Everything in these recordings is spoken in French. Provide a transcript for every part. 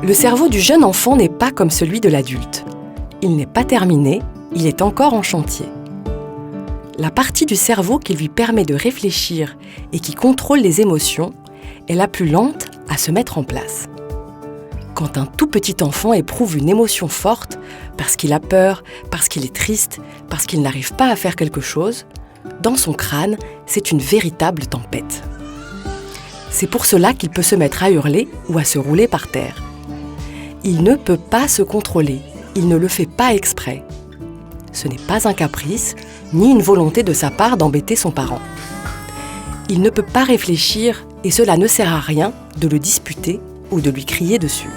Le cerveau du jeune enfant n'est pas comme celui de l'adulte. Il n'est pas terminé, il est encore en chantier. La partie du cerveau qui lui permet de réfléchir et qui contrôle les émotions est la plus lente à se mettre en place. Quand un tout petit enfant éprouve une émotion forte, parce qu'il a peur, parce qu'il est triste, parce qu'il n'arrive pas à faire quelque chose, dans son crâne, c'est une véritable tempête. C'est pour cela qu'il peut se mettre à hurler ou à se rouler par terre. Il ne peut pas se contrôler, il ne le fait pas exprès. Ce n'est pas un caprice, ni une volonté de sa part d'embêter son parent. Il ne peut pas réfléchir et cela ne sert à rien de le disputer ou de lui crier dessus.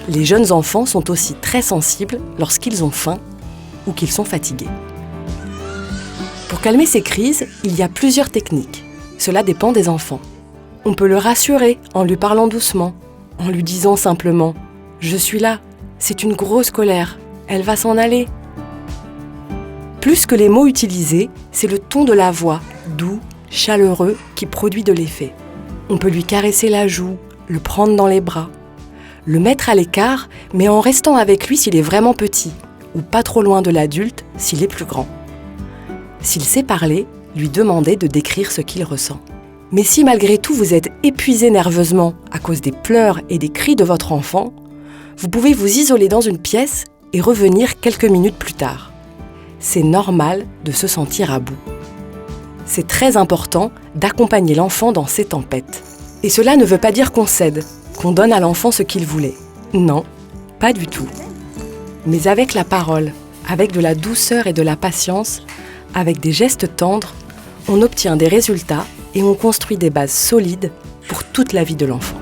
Les jeunes enfants sont aussi très sensibles lorsqu'ils ont faim ou qu'ils sont fatigués. Pour calmer ces crises, il y a plusieurs techniques. Cela dépend des enfants. On peut le rassurer en lui parlant doucement, en lui disant simplement « Je suis là, c'est une grosse colère, elle va s'en aller ». Plus que les mots utilisés, c'est le ton de la voix, doux, chaleureux, qui produit de l'effet. On peut lui caresser la joue, le prendre dans les bras, le mettre à l'écart, mais en restant avec lui s'il est vraiment petit, ou pas trop loin de l'adulte s'il est plus grand. S'il sait parler, lui demander de décrire ce qu'il ressent. Mais si malgré tout vous êtes épuisé nerveusement à cause des pleurs et des cris de votre enfant, vous pouvez vous isoler dans une pièce et revenir quelques minutes plus tard. C'est normal de se sentir à bout. C'est très important d'accompagner l'enfant dans ces tempêtes. Et cela ne veut pas dire qu'on cède, qu'on donne à l'enfant ce qu'il voulait. Non, pas du tout. Mais avec la parole, avec de la douceur et de la patience, avec des gestes tendres, on obtient des résultats et on construit des bases solides pour toute la vie de l'enfant.